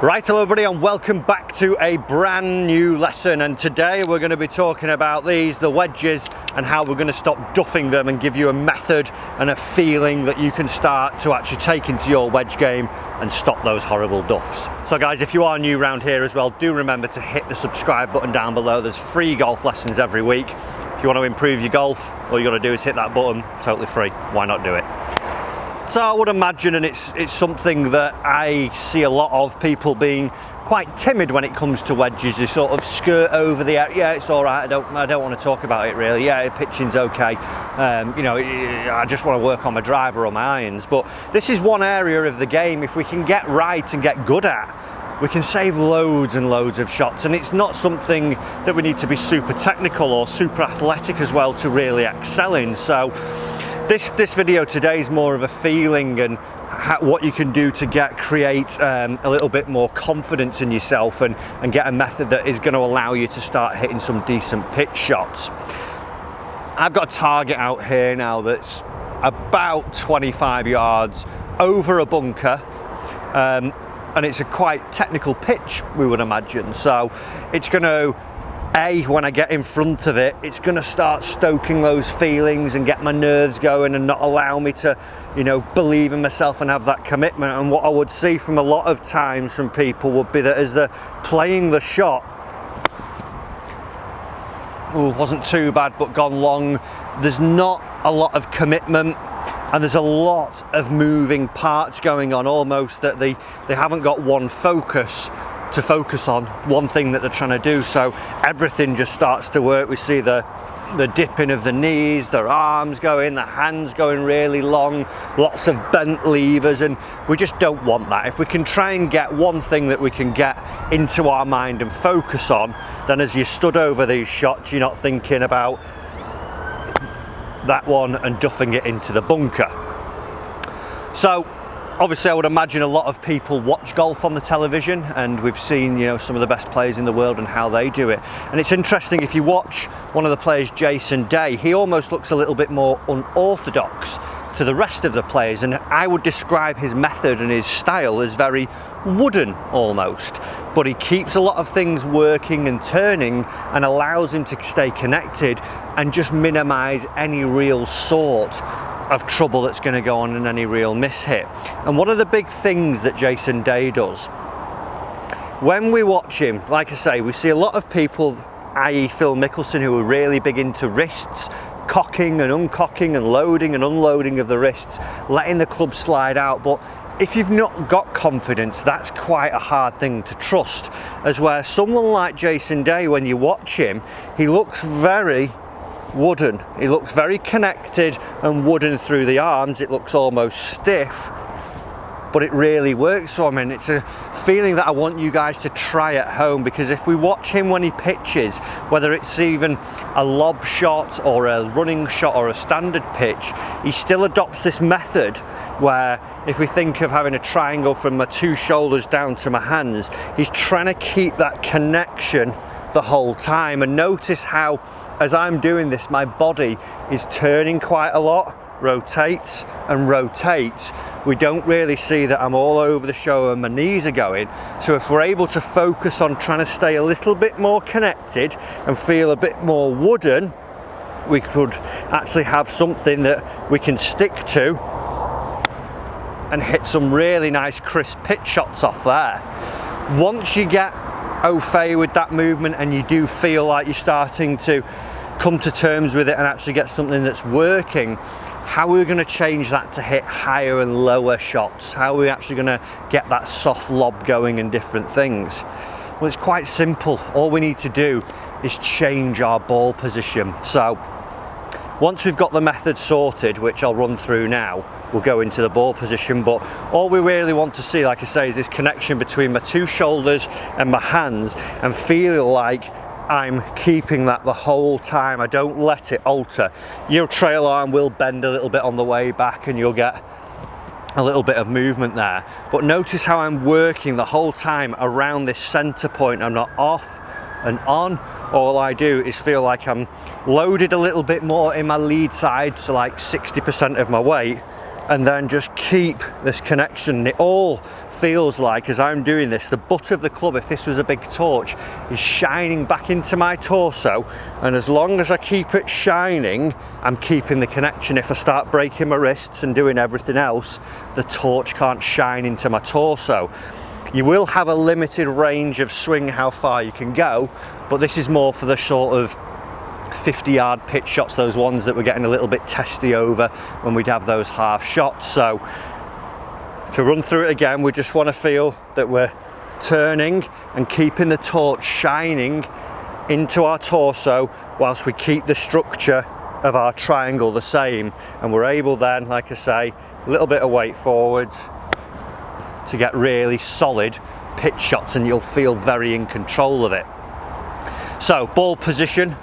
Right, hello everybody, and welcome back to a brand new lesson. And today we're going to be talking about the wedges, and how we're going to stop duffing them and give you a method and a feeling that you can start to actually take into your wedge game and stop those horrible duffs. So guys, if you are new around here as well, do remember to hit the subscribe button down below. There's free golf lessons every week. If you want to improve your golf, all you got to do is hit that button, totally free. Why not do it? So I would imagine, and it's something that I see a lot of people being quite timid when it comes to wedges. They sort of skirt over the yeah, it's all right, I don't want to talk about it really. Yeah, pitching's okay. You know, I just want to work on my driver or my irons. But this is one area of the game, if we can get right and get good at, we can save loads and loads of shots. And it's not something that we need to be super technical or super athletic as well to really excel in. So this video today is more of a feeling and what you can do to create a little bit more confidence in yourself and get a method that is going to allow you to start hitting some decent pitch shots. I've got a target out here now that's about 25 yards over a bunker, and it's a quite technical pitch, we would imagine. So it's going to, when I get in front of it, it's going to start stoking those feelings and get my nerves going and not allow me to, you know, believe in myself and have that commitment. And what I would see from a lot of times from people would be that as they're playing the shot, wasn't too bad but gone long, there's not a lot of commitment and there's a lot of moving parts going on, almost that they haven't got one focus to focus on, one thing that they're trying to do. So everything just starts to work. We see the dipping of the knees, their arms going, the hands going really long, lots of bent levers, and we just don't want that. If we can try and get one thing that we can get into our mind and focus on, then as you stood over these shots, you're not thinking about that one and duffing it into the bunker. So obviously I would imagine a lot of people watch golf on the television, and we've seen, you know, some of the best players in the world and how they do it. And it's interesting, if you watch one of the players, Jason Day, he almost looks a little bit more unorthodox to the rest of the players, and I would describe his method and his style as very wooden almost, but he keeps a lot of things working and turning and allows him to stay connected and just minimize any real sort of trouble that's going to go on in any real mishit. And one of the big things that Jason Day does, when we watch him, like I say, we see a lot of people, i.e. Phil Mickelson, who are really big into wrists, cocking and uncocking and loading and unloading of the wrists, letting the club slide out. But if you've not got confidence, that's quite a hard thing to trust. As where someone like Jason Day, when you watch him, he looks very wooden. He looks very connected and wooden through the arms. It looks almost stiff, but it really works for him, and it's a feeling that I want you guys to try at home. Because if we watch him when he pitches, whether it's even a lob shot or a running shot or a standard pitch, he still adopts this method where, if we think of having a triangle from my two shoulders down to my hands, he's trying to keep that connection the whole time. And notice how, as I'm doing this, my body is turning quite a lot, rotates and rotates. We don't really see that I'm all over the show and my knees are going. So if we're able to focus on trying to stay a little bit more connected and feel a bit more wooden, we could actually have something that we can stick to and hit some really nice crisp pitch shots off there. Once you get au fait with that movement and you do feel like you're starting to come to terms with it and actually get something that's working, how are we going to change that to hit higher and lower shots? How are we actually going to get that soft lob going and different things? Well, it's quite simple. All we need to do is change our ball position. So once we've got the method sorted, which I'll run through now, we'll go into the ball position. But all we really want to see, like I say, is this connection between my two shoulders and my hands, and feel like I'm keeping that the whole time. I don't let it alter. Your trail arm will bend a little bit on the way back and you'll get a little bit of movement there. But notice how I'm working the whole time around this center point. I'm not off and on. All I do is feel like I'm loaded a little bit more in my lead side, so like 60% of my weight, and then just keep this connection. It all feels like, as I'm doing this, the butt of the club, if this was a big torch, is shining back into my torso, and as long as I keep it shining, I'm keeping the connection. If I start breaking my wrists and doing everything else, the torch can't shine into my torso. You will have a limited range of swing how far you can go, but this is more for the sort of 50-yard pitch shots, those ones that we're getting a little bit testy over when we'd have those half shots. So to run through it again, we just want to feel that we're turning and keeping the torch shining into our torso whilst we keep the structure of our triangle the same, and we're able then, like I say, a little bit of weight forwards to get really solid pitch shots, and you'll feel very in control of it. So ball position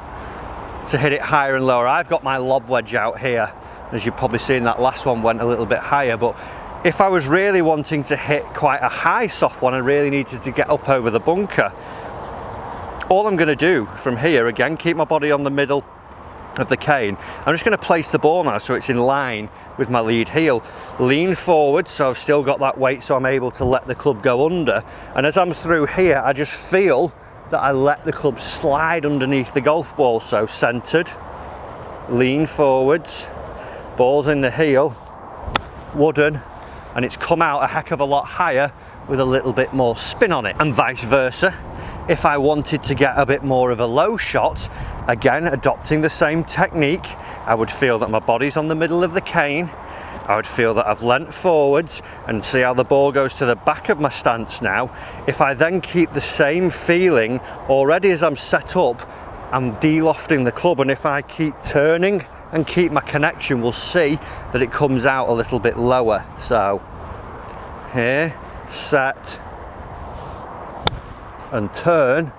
to hit it higher and lower. I've got my lob wedge out here. As you've probably seen, that last one went a little bit higher, but if I was really wanting to hit quite a high soft one, I really needed to get up over the bunker. All I'm going to do from here, again, keep my body on the middle of the cane. I'm just going to place the ball now so it's in line with my lead heel. Lean forward, so I've still got that weight, so I'm able to let the club go under. And as I'm through here, I just feel that I let the club slide underneath the golf ball. So centered, lean forwards, ball's in the heel, wooden, and it's come out a heck of a lot higher with a little bit more spin on it. And vice versa, if I wanted to get a bit more of a low shot, again adopting the same technique, I would feel that my body's on the middle of the cane, I would feel that I've leant forwards, and see how the ball goes to the back of my stance now. If I then keep the same feeling, already as I'm set up, I'm de-lofting the club, and if I keep turning and keep my connection, we'll see that it comes out a little bit lower. So here, set and turn,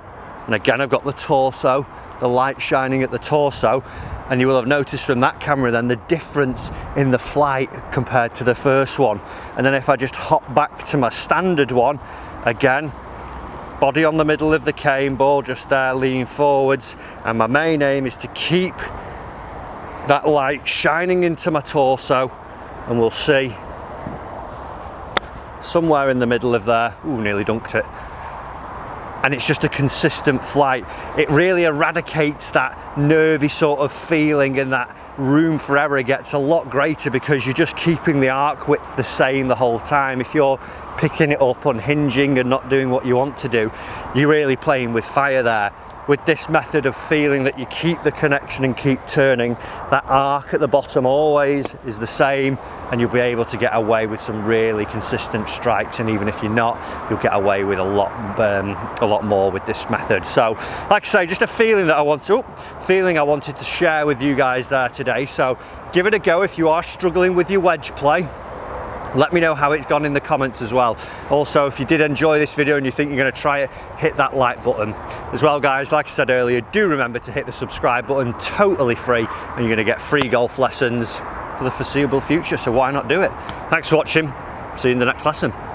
and again I've got the torso, the light shining at the torso, and you will have noticed from that camera then the difference in the flight compared to the first one. And then if I just hop back to my standard one, again, body on the middle of the cane, ball just there, lean forwards, and my main aim is to keep that light shining into my torso, and we'll see somewhere in the middle of there. Ooh, nearly dunked it. And it's just a consistent flight. It really eradicates that nervy sort of feeling, and that room for error gets a lot greater because you're just keeping the arc width the same the whole time. If you're picking it up, unhinging and not doing what you want to do, you're really playing with fire there. With this method of feeling that you keep the connection and keep turning, that arc at the bottom always is the same, and you'll be able to get away with some really consistent strikes. And even if you're not, you'll get away with a lot more with this method. So like I say, just a feeling that I wanted to share with you guys there today. So give it a go if you are struggling with your wedge play. Let me know how it's gone in the comments as well. Also, if you did enjoy this video and you think you're going to try it, hit that like button. As well, guys, like I said earlier, do remember to hit the subscribe button, totally free, and you're going to get free golf lessons for the foreseeable future, so why not do it? Thanks for watching. See you in the next lesson.